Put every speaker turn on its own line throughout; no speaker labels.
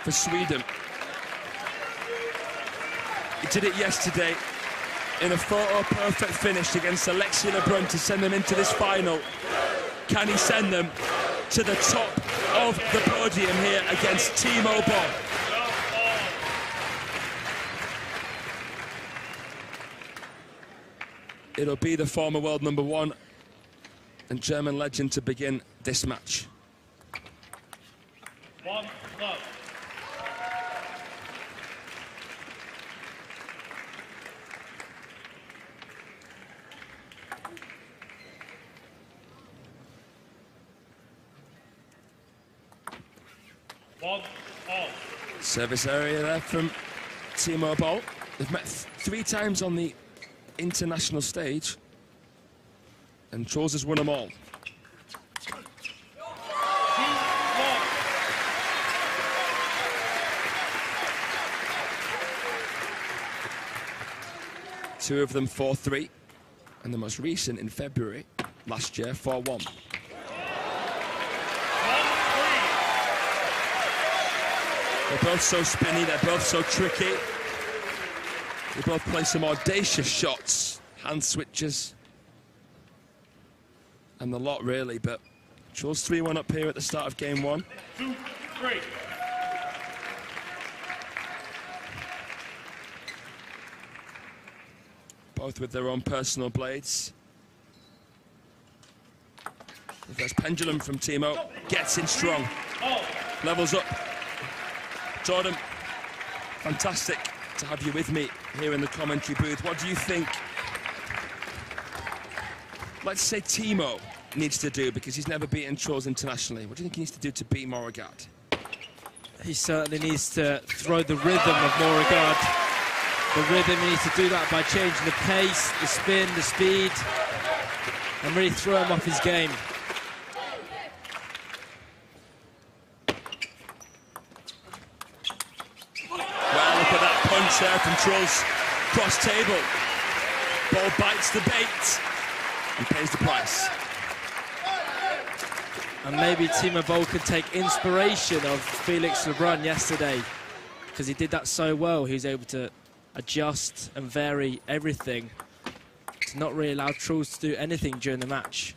for Sweden. He did it yesterday in a photo-perfect finish against Alexia Lebrun to send them into this final. Can he send them to the top of the podium here against Timo Boll? It'll be the former world #1 and German legend to begin this match.
One love. One all.
Service area there from Timo Boll. They've met 3 times on the international stage, and Truls has won them all. Two of them 4-3, and the most recent in February last year, 4-1. They're both so spinny, they're both so tricky. They both play some audacious shots, hand switches, and the lot really, but Truls 3-1 up here at the start of game 1.
2-3.
Both with their own personal blades. The first pendulum from Timo, gets in strong, levels up. Jordan, fantastic to have you with me here in the commentary booth. What do you think, let's say, Timo needs to do, because he's never beaten Truls internationally? What do you think he needs to do to beat Moregard?
He certainly needs to throw the rhythm of Moregard. The rhythm, he needs to do that by changing the pace, the spin, the speed, and really throw him off his game.
There from Truls, cross table. Boll bites the bait and pays the price.
And maybe Timo Boll could take inspiration of Felix Lebrun yesterday, because he did that so well. He was able to adjust and vary everything to not really allow Truls to do anything during the match.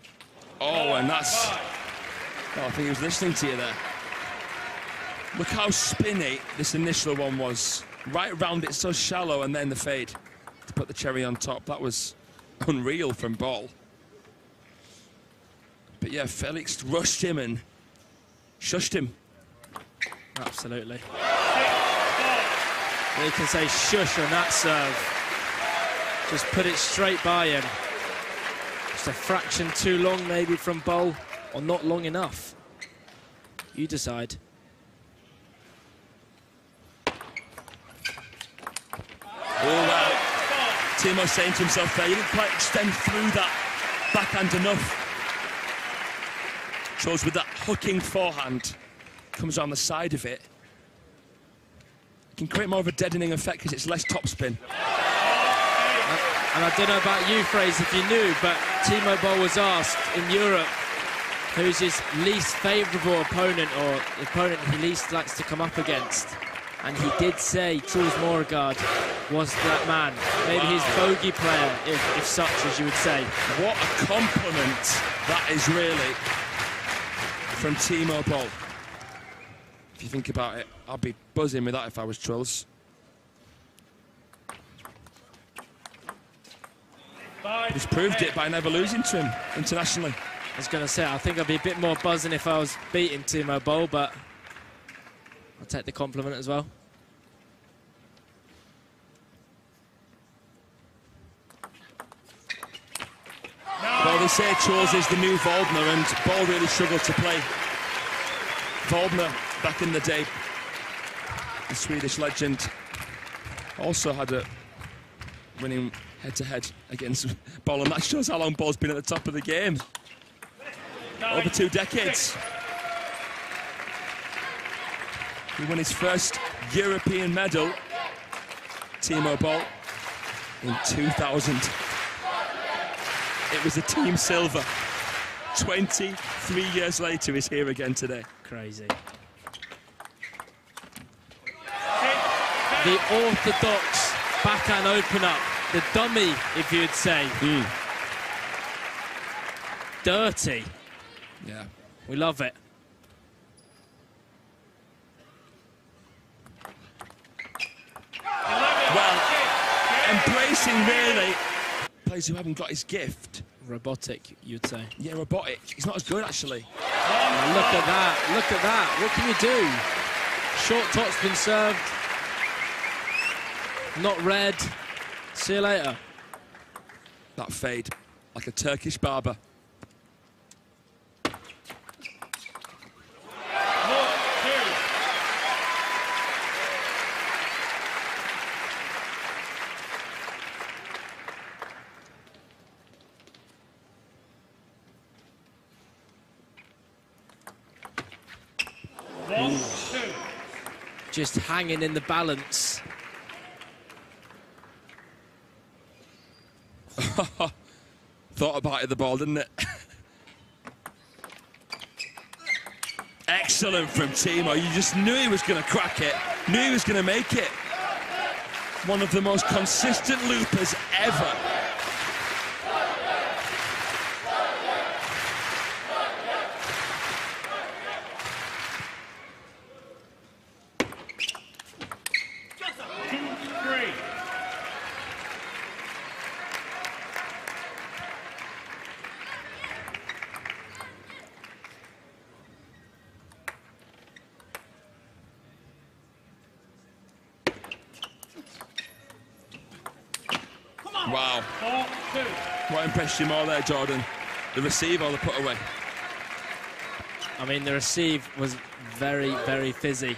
Oh, and that's... Oh, I think he was listening to you there. Look how spinny this initial one was. Right round it, so shallow, and then the fade to put the cherry on top. That was unreal from Boll. But yeah, Felix rushed him and shushed him.
Absolutely. You can say shush on that serve. Just put it straight by him. Just a fraction too long maybe from Boll, or not long enough. You decide.
Oh, well, Timo saying to himself there, you didn't quite extend through that backhand enough. Truls with that hooking forehand, comes on the side of it. It can create more of a deadening effect because it's less topspin.
And I don't know about you, Fraser, if you knew, but Timo Boll was asked in Europe who's his least favourable opponent, or the opponent he least likes to come up against. And he did say Truls Moregard was that man. Maybe his bogey player, if such as you would say.
What a compliment that is really from Timo Boll. If you think about it, I'd be buzzing with that if I was Truls. He's proved it by never losing to him internationally.
I was going to say, I think I'd be a bit more buzzing if I was beating Timo Boll, but I'll take the compliment as well.
Well, they say Truls is the new Waldner, and Boll really struggled to play Waldner back in the day. The Swedish legend also had a winning head-to-head against Boll, and that shows how long Boll's been at the top of the game. Over 2 decades. He won his first European medal, Timo Boll, in 2000. It was a team silver. 23 years later, he's here again today.
Crazy. the orthodox backhand opener, the dummy, if you'd say. Dirty.
Yeah.
We love it.
Well, embracing really players who haven't got his gift.
Robotic, you'd say.
Yeah, robotic. He's not as good, actually.
Oh, look at that, look at that. What can you do? Short topspin served. Not red. See you later.
That fade, like a Turkish barber.
Just hanging in the balance.
Thought about it, the ball, didn't it? Excellent from Timo. You just knew he was going to crack it, knew he was going to make it. One of the most consistent loopers ever. Wow. What impressed you more there, Jordan? The receive or the put away?
I mean, the receive was very, very fizzy,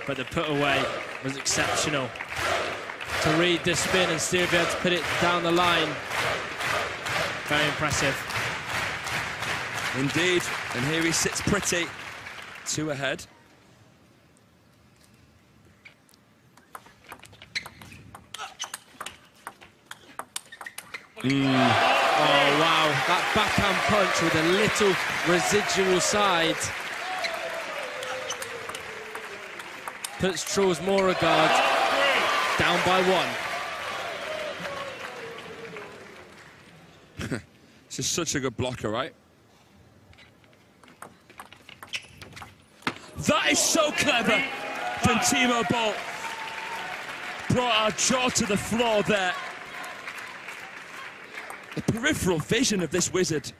but the put away was exceptional. To read the spin and still be able to put it down the line, very impressive.
Indeed, and here he sits pretty, 2 ahead.
Oh, wow. That backhand punch with a little residual side puts Truls Moregard down by 1.
This is such a good blocker, right? That is so clever from Timo Boll. Brought our jaw to the floor there. The peripheral vision of this wizard.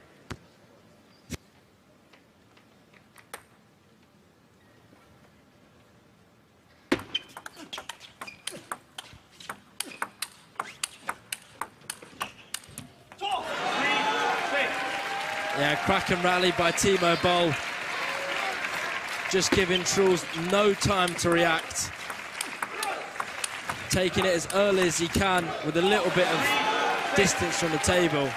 Yeah, crack and rally by Timo Boll. Just giving Truls no time to react. Taking it as early as he can with a little bit of distance from the table.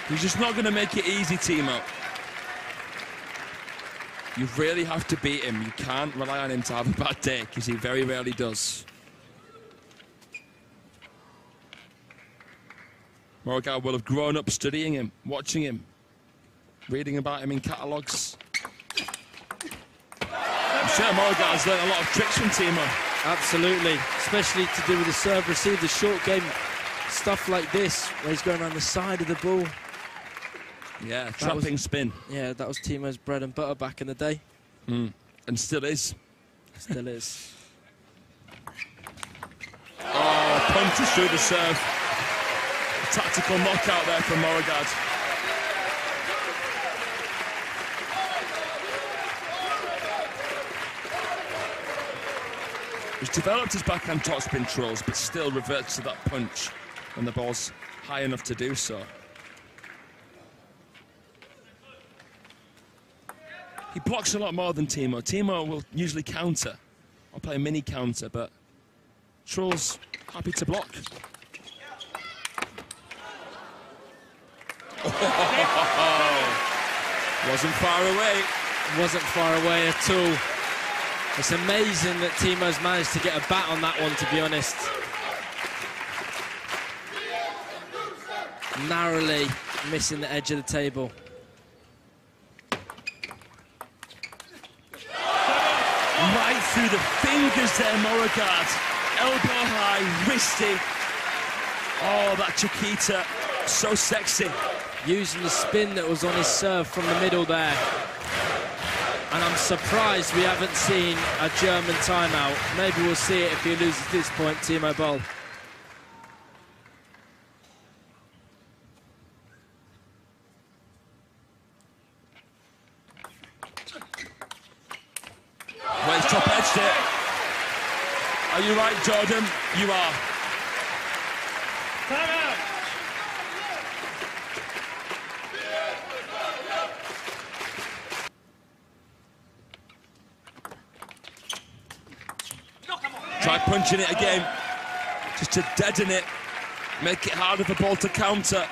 He's just not going to make it easy, Timo. You really have to beat him. You can't rely on him to have a bad day, because he very rarely does. Moregard will have grown up studying him, watching him, reading about him in catalogues. I'm sure Moregard's learned a lot of tricks from Timo.
Absolutely, especially to do with the serve receive, the short game, stuff like this, where he's going around the side of the ball.
Yeah, trapping spin.
Yeah, that was Timo's bread and butter back in the day.
And still is.
Still is.
Oh, punches through the serve. A tactical knockout there from Moregard. He's developed his backhand topspin, Truls, but still reverts to that punch when the ball's high enough to do so. He blocks a lot more than Timo. Timo will usually counter, or play a mini counter, but Truls happy to block. Wasn't far away.
Wasn't far away at all. It's amazing that Timo's managed to get a bat on that one, to be honest. narrowly missing the edge of the table.
Right through the fingers there, Moregard. Elbow high, wristy. Oh, that Chiquita, so sexy.
Using the spin that was on his serve from the middle there. And I'm surprised we haven't seen a German timeout. Maybe we'll see it if he loses this point, Timo Boll.
Well, he's top-edged it. Are you right, Jordan? You are.
Time out.
Try punching it again, just to deaden it, make it harder for Boll to counter.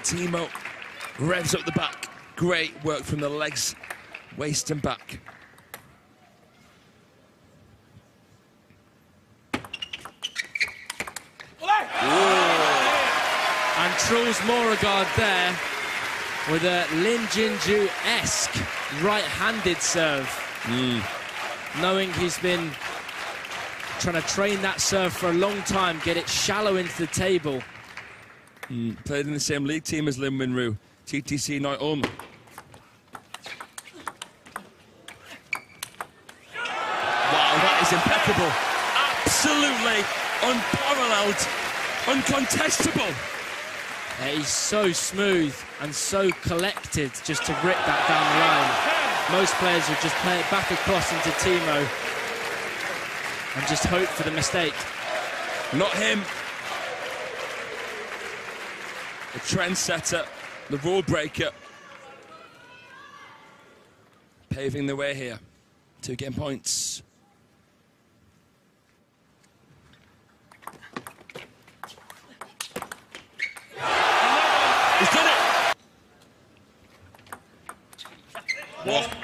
Timo revs up the back. Great work from the legs, waist and back.
And Truls Moregard there with a Lin Jinju-esque right-handed serve. Knowing he's been trying to train that serve for a long time, get it shallow into the table.
Played in the same league team as Lin Winru, TTC Neu-Ulm. Wow, that is impeccable. Absolutely unparalleled, uncontestable.
He's so smooth and so collected just to rip that down the line. Most players would just play it back across into Timo and just hope for the mistake.
Not him. The trendsetter, the rule breaker. Paving the way here. 2 game points. He's done it! What?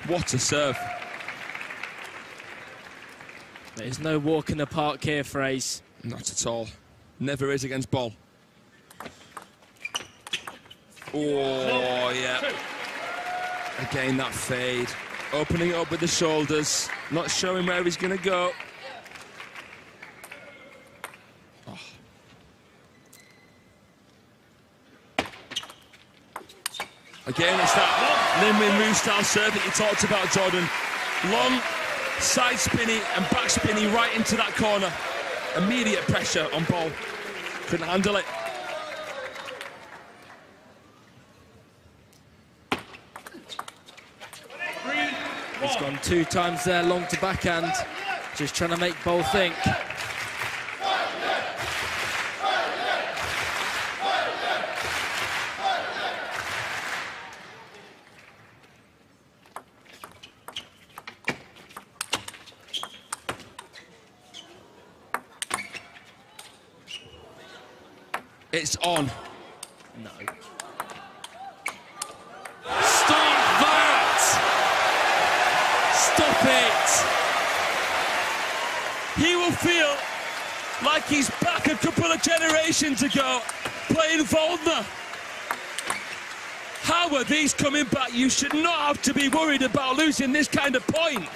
What a serve.
There's no walk in the park here for Ace.
Not at all. Never is against Boll. Oh, yeah. Again, that fade. Opening it up with the shoulders. Not showing where he's going to go. Oh. Again, it's that Lin Winru style serve that you talked about, Jordan. Long, side spinny and back spinny right into that corner. Immediate pressure on Boll. Couldn't handle it.
He's gone 2 times there, long to backhand. Just trying to make Boll think.
It's on.
No. Stop that! Stop it!
He will feel like he's back a couple of generations ago playing Waldner. How are these coming back? You should not have to be worried about losing this kind of point.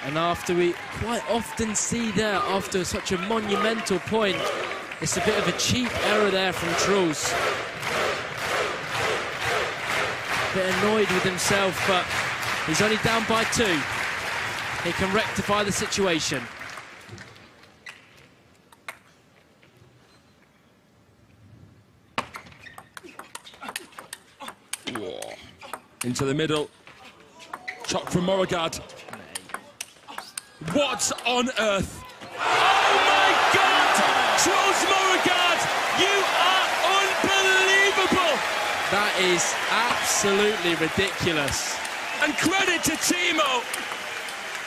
And after we quite often see there, after such a monumental point, it's a bit of a cheap error there from Truls. A bit annoyed with himself, but he's only down by 2. He can rectify the situation.
Whoa. Into the middle. Chop from Moregard. What on earth? Oh my God! Truls Moregard, you are unbelievable!
That is absolutely ridiculous.
And credit to Timo.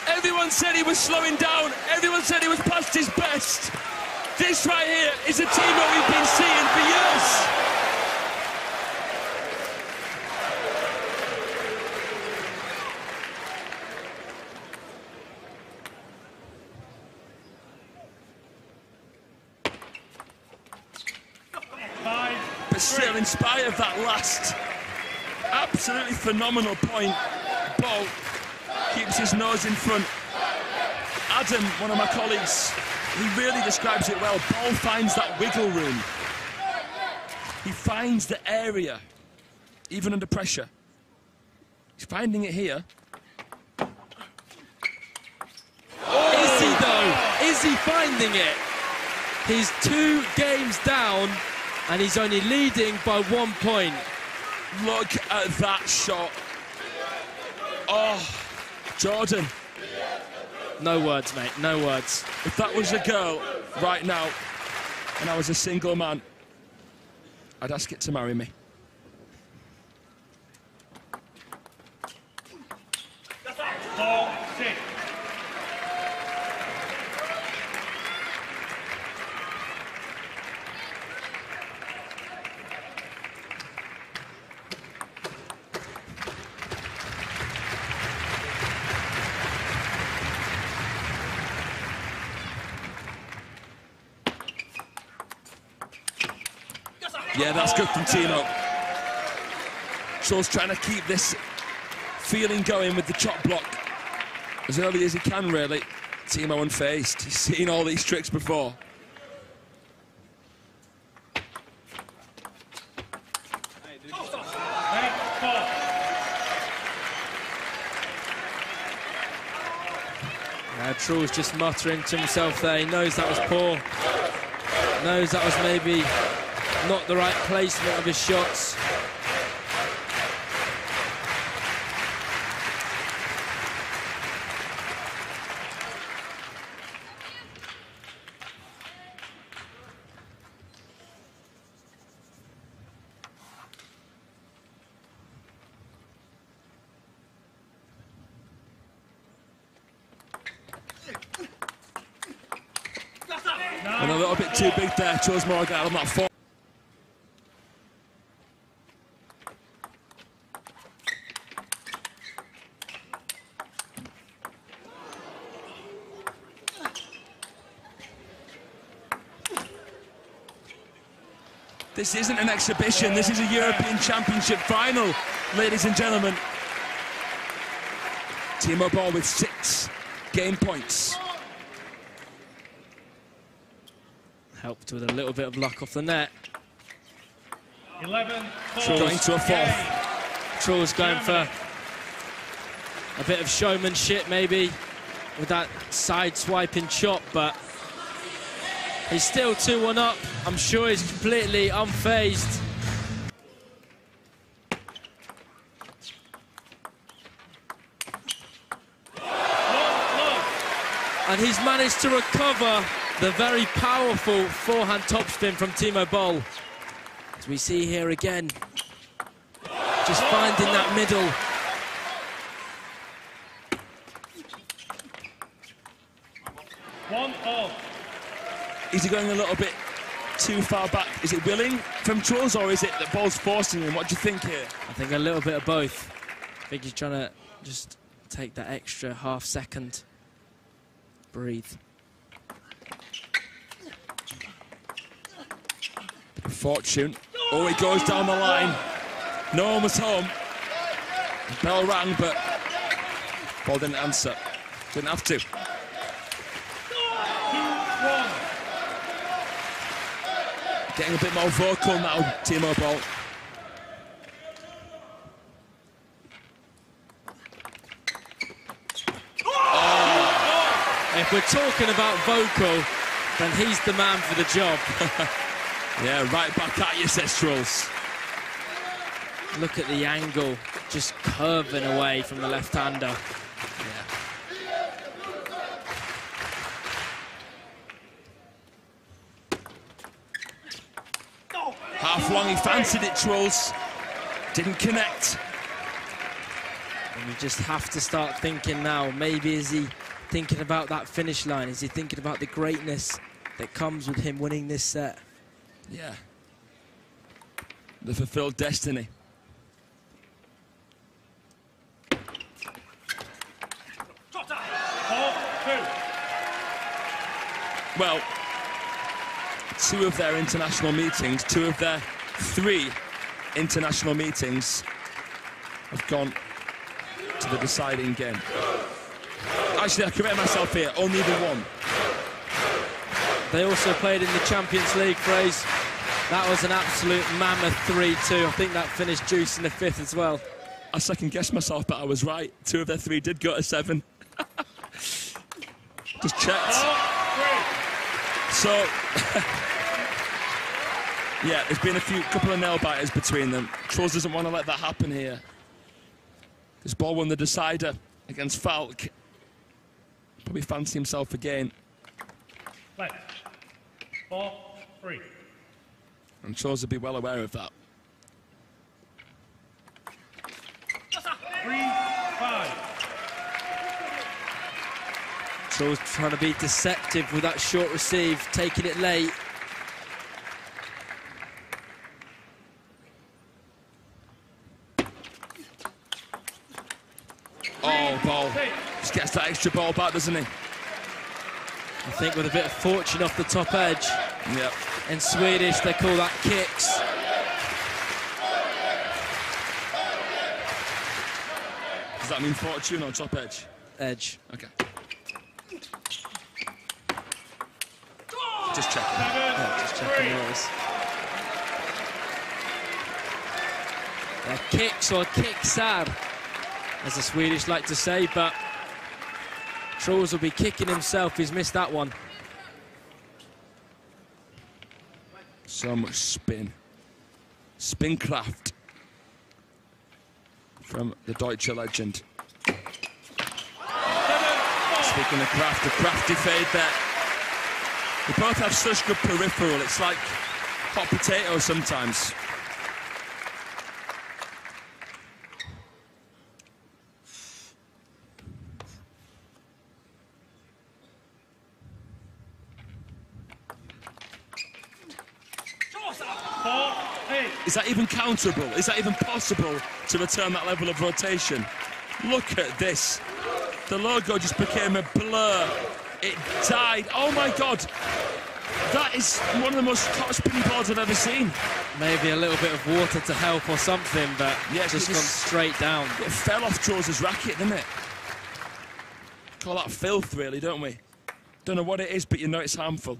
Everyone said he was slowing down. Everyone said he was past his best. This right here is a Timo we've been seeing for years. But still, in spite of that last absolutely phenomenal point, Boll keeps his nose in front. Adam, one of my colleagues, he really describes it well. Boll finds that wiggle room. He finds the area, even under pressure. He's finding it here.
Is he though? Is he finding it? He's 2 games down and he's only leading by 1 point.
Look at that shot. Oh, Jordan.
No words, mate, no words.
If that was a girl right now and I was a single man, I'd ask it to marry me.
Ball 6.
Yeah, that's good from Timo. Truls trying to keep this feeling going with the chop block as early as he can, really. Timo unfazed. He's seen all these tricks before.
Truls just muttering to himself there. He knows that was poor. Knows that was maybe not the right placement of his shots.
And a little bit too big there, Truls Moregard on that form. This isn't an exhibition, this is a European Championship final, ladies and gentlemen. Timo Boll with 6 game points.
Helped with a little bit of luck off the net.
11.
Truls going to a 4th.
Truls going for a bit of showmanship maybe with that side swiping chop, but he's still 2-1 up. I'm sure he's completely unfazed. And he's managed to recover the very powerful forehand topspin from Timo Boll. As we see here again, just finding that middle.
Is he going a little bit too far back? Is it willing from Truls, or is it that Boll's forcing him? What do you think here?
I think a little bit of both. I think he's trying to just take that extra half second. Breathe.
Fortune. Oh, he goes down the line. No one was home. Bell rang, but Boll didn't answer. Didn't have to.
2-1.
Getting a bit more vocal now, Timo Boll.
Oh. If we're talking about vocal, then he's the man for the job.
Yeah, right back at you, says Truls.
Look at the angle, just curving away from the left-hander.
Half long, he fancied it, Truls. Didn't connect.
You just have to start thinking now. Maybe is he thinking about that finish line? Is he thinking about the greatness that comes with him winning this set?
Yeah. The fulfilled destiny. Well, two of their international meetings, two of their 3 international meetings have gone to the deciding game. Actually, I correct myself here, only the one.
They also played in the Champions League, Fraser. That was an absolute mammoth 3-2. I think that finished juice in the 5th as well.
I second-guessed myself, but I was right. 2 of their 3 did go to 7. Just checked. So, yeah, there's been a couple of nail-biters between them. Truls doesn't want to let that happen here. This Boll won the decider against Falk. Probably fancy himself again.
Left. 4-3.
And Truls would be well aware of that.
3-5.
Truls trying to be deceptive with that short receive, taking it late.
Oh, Boll. Just gets that extra ball back, doesn't he?
I think with a bit of fortune off the top edge.
Yep.
In Swedish, they call that kicks.
Does that mean fortune or top edge?
Edge.
Okay. Just checking.
Yeah, just checking those. Kicks or kicksar, as the Swedish like to say, but Truls will be kicking himself. He's missed that one.
So much spin. Spincraft from the Deutsche legend. Speaking of craft, a crafty fade there. They both have such good peripheral. It's like hot potato sometimes. Is that even counterable? Is that even possible to return that level of rotation? Look at this. The logo just became a blur. It died. Oh my God. That is one of the most hot spinning boards I've ever seen.
Maybe a little bit of water to help or something, but
yeah,
just gone straight down.
It fell off Truls' racket, didn't it? Call that filth, really, don't we? Don't know what it is, but you know it's harmful.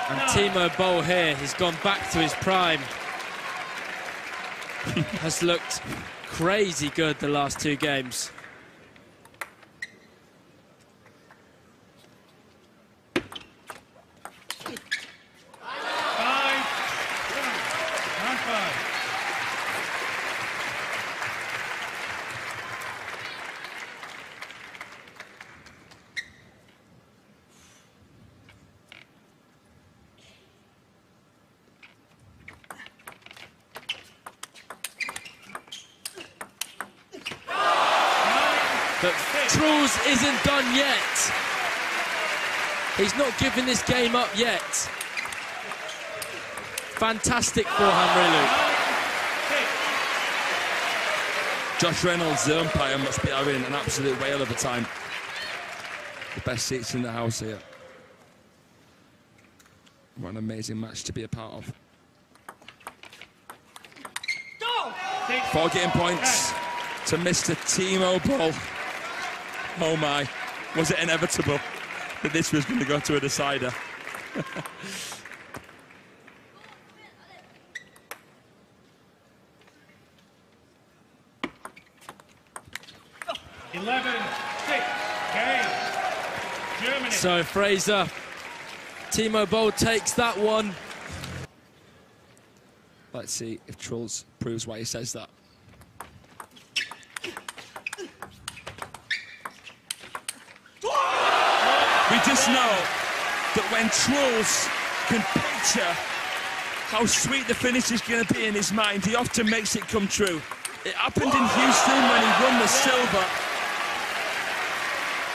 And Timo Boll here, he's gone back to his prime. Has looked crazy good the last 2 games. But Truls isn't done yet. He's not given this game up yet. Fantastic forehand reloop.
Josh Reynolds, the umpire, must be having an absolute whale of a time. The best seats in the house here. What an amazing match to be a part of. 4 game points to Mr. Timo Boll. Oh my, was it inevitable that this was going to go to a decider?
11-6 game. Germany.
So Fraser, Timo Boll takes that one.
Let's see if Truls proves why he says that. We just know that when Truls can picture how sweet the finish is going to be in his mind. He often makes it come true. It happened in Houston when he won the silver.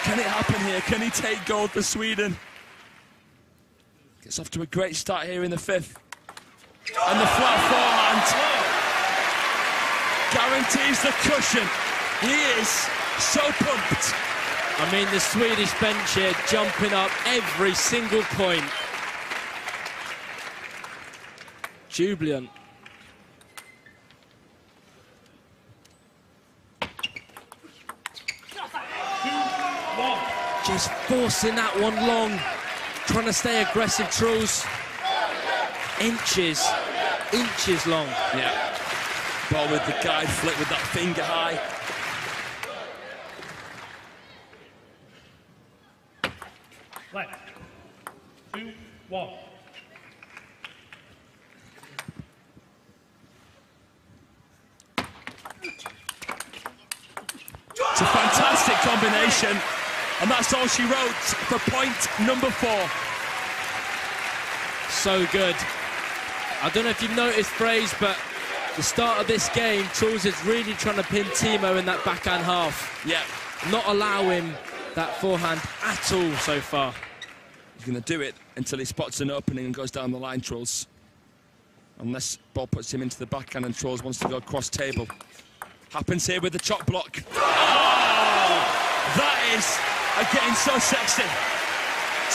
Can it happen here? Can he take gold for Sweden? Gets off to a great start here in the 5th. And the flat forehand guarantees the cushion. He is so pumped.
I mean, the Swedish bench here jumping up every single point. Jubilant. Just forcing that one long, trying to stay aggressive, Truls. Inches long.
Yeah. Boll with the guide flick with that finger high.
Left. 2, 1.
It's a fantastic combination. And that's all she wrote for point number 4.
So good. I don't know if you've noticed, Fraze, but the start of this game, Truls is really trying to pin Timo in that backhand half.
Yeah.
Not allow him that forehand at all so far.
He's going to do it until he spots an opening and goes down the line, Truls. Unless Boll puts him into the backhand and Truls wants to go cross table. Happens here with the chop block. Oh! That is getting so sexy.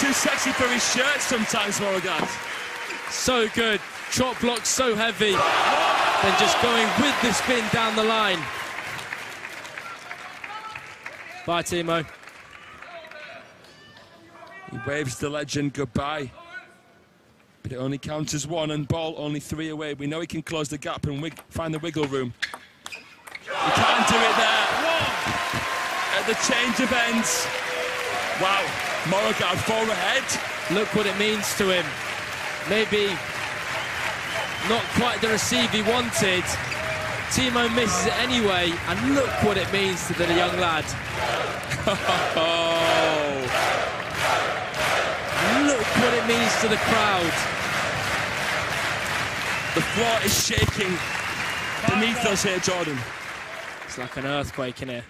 Too sexy for his shirt sometimes, Moregard.
So good. Chop block so heavy. Then just going with the spin down the line. Bye, Timo.
He waves the legend goodbye. But it only counts as 1, and Boll only 3 away. We know he can close the gap and find the wiggle room. He can't do it there. At the change of ends. Wow, Moregard 4 ahead.
Look what it means to him. Maybe not quite the receive he wanted. Timo misses it anyway, and look what it means to the young lad.
Oh.
Look what it means to the crowd.
The floor is shaking beneath us here, Jordan.
It's like an earthquake in here.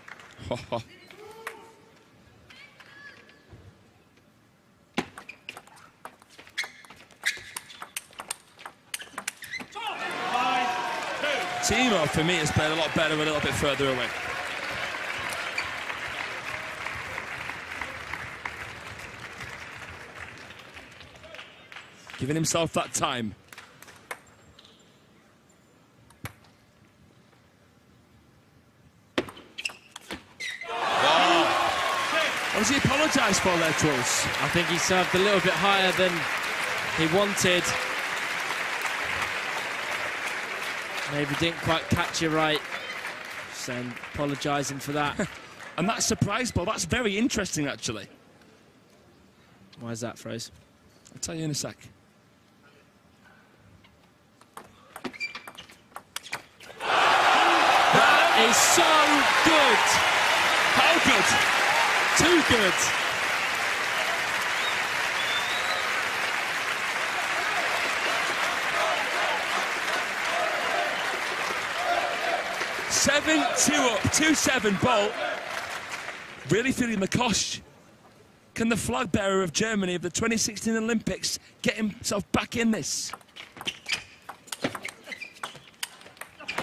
Timo, for me, has played a lot better a little bit further away. Giving himself that time. What does he apologise for there, Truls?
I think he served a little bit higher than he wanted. Maybe didn't quite catch it right. So apologising for that.
And that surprise ball, that's very interesting, actually.
Why is that, Fraze?
I'll tell you in a sec.
That is so good.
How good?
Too good.
Up, 2-7, Boll. Really feeling the cosh. Can the flag bearer of Germany of the 2016 Olympics get himself back in this?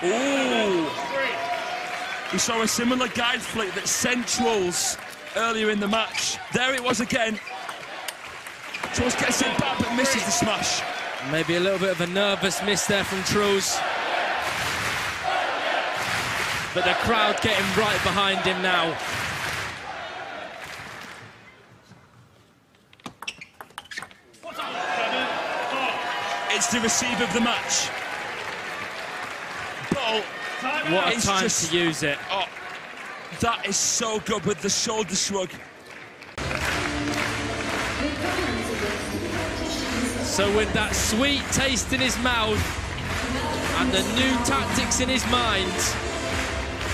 Ooh. We saw a similar guide flick that sent Truls earlier in the match. There it was again. Truls gets it back but misses the smash.
Maybe a little bit of a nervous miss there from Truls. But the crowd getting right behind him now.
It's the receive of the match. Boll.
What a time to use it.
Oh, that is so good with the shoulder shrug.
So with that sweet taste in his mouth and the new tactics in his mind,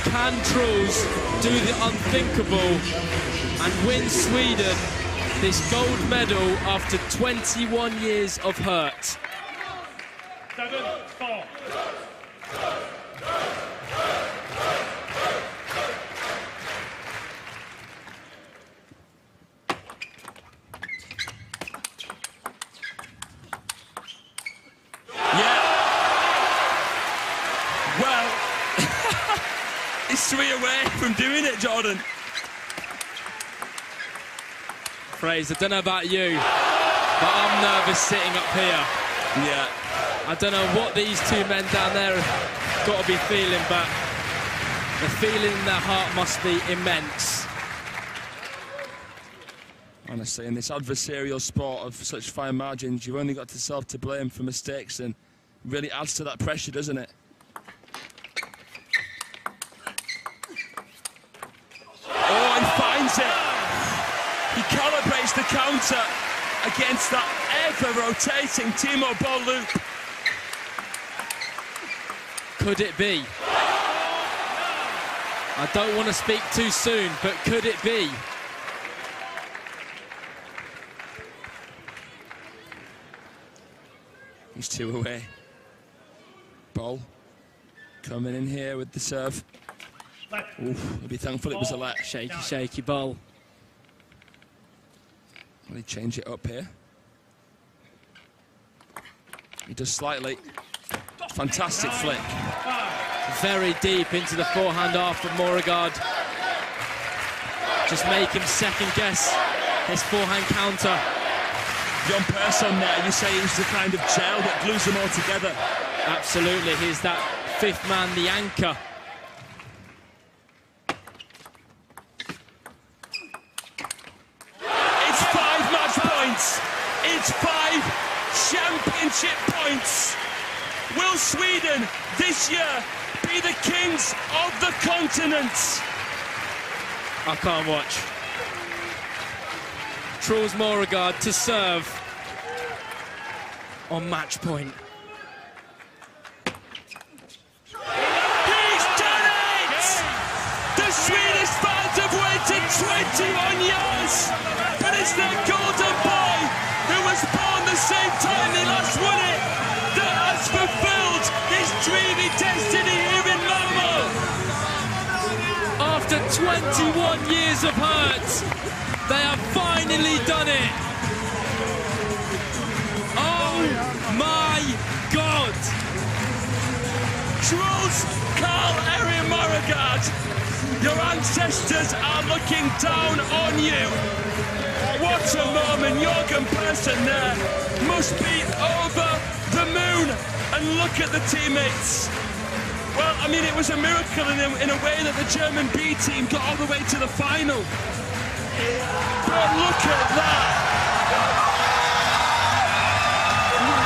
can Truls do the unthinkable and win Sweden this gold medal after 21 years of hurt?
7-4.
Well, he's 3 away from doing it, Jordan.
Fraser, I don't know about you, but I'm nervous sitting up here.
Yeah.
I don't know what these two men down there have got to be feeling, but the feeling in their heart must be immense.
Honestly, in this adversarial sport of such fine margins, you've only got yourself to blame for mistakes, and really adds to that pressure, doesn't it? Oh, he finds it. He calibrates the counter against that ever-rotating Timo Boll loop.
Could it be? I don't want to speak too soon, but could it be?
He's 2 away. Boll coming in here with the serve. Oof, he'll be thankful it was a let.
Shaky, shaky Boll.
Will he change it up here? He does slightly. Fantastic flick.
Very deep into the forehand half of Moregard. Just make him second guess his forehand counter.
John Persson there, you say he's the kind of gel that glues them all together.
Absolutely, he's that fifth man, the anchor.
It's 5 match points. It's 5 championship points. Will Sweden this year be the kings of the continent?
I can't watch. Truls Moregard to serve on match point.
He's done it! The Swedish fans have waited 21 years, but it's their golden boy, who was born the same time he last won it, that has fulfilled his dreamy destiny here in Malmo.
After 21 years of hurt, they have finally done it. Oh my God!
Truls Moregard, your ancestors are looking down on you. What a moment. Jürgen Persson there must be over the moon. And look at the teammates. Well, I mean, it was a miracle in a way that the German B team got all the way to the final. But look at that.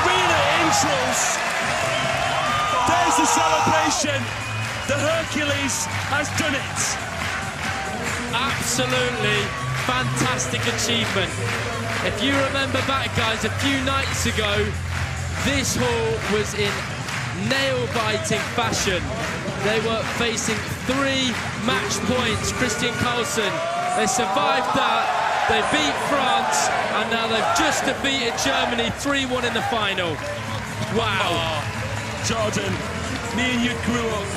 Reel it in, Truls. There's the celebration. The Hercules has done it.
Absolutely fantastic achievement. If you remember back, guys, a few nights ago, this hall was in nail-biting fashion. They were facing 3 match points. Christian Carlsen, they survived that. They beat France, and now they've just defeated Germany 3-1 in the final. Wow.
Oh, Jordan, me and you grew up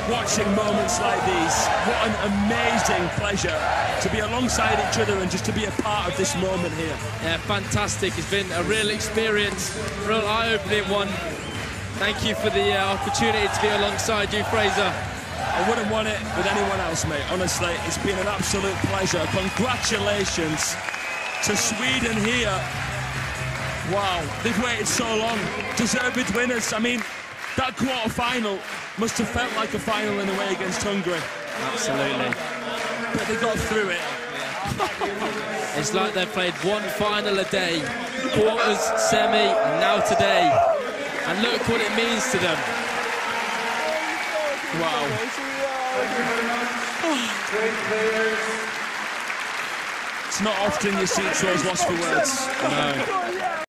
watching moments like these. What an amazing pleasure to be alongside each other and just to be a part of this moment here.
Yeah, fantastic. It's been a real experience, real eye-opening one. Thank you for the opportunity to be alongside you, Fraser.
I wouldn't want it with anyone else, mate. Honestly, it's been an absolute pleasure. Congratulations to Sweden here. Wow, they've waited so long. Deserved winners. I mean, that quarter-final must have felt like a final in a way against Hungary.
Absolutely.
But they got through it.
It's like they've played one final a day. Quarters, semi, and now today. And look what it means to them.
Wow. It's not often you see Truls lost for words.
No.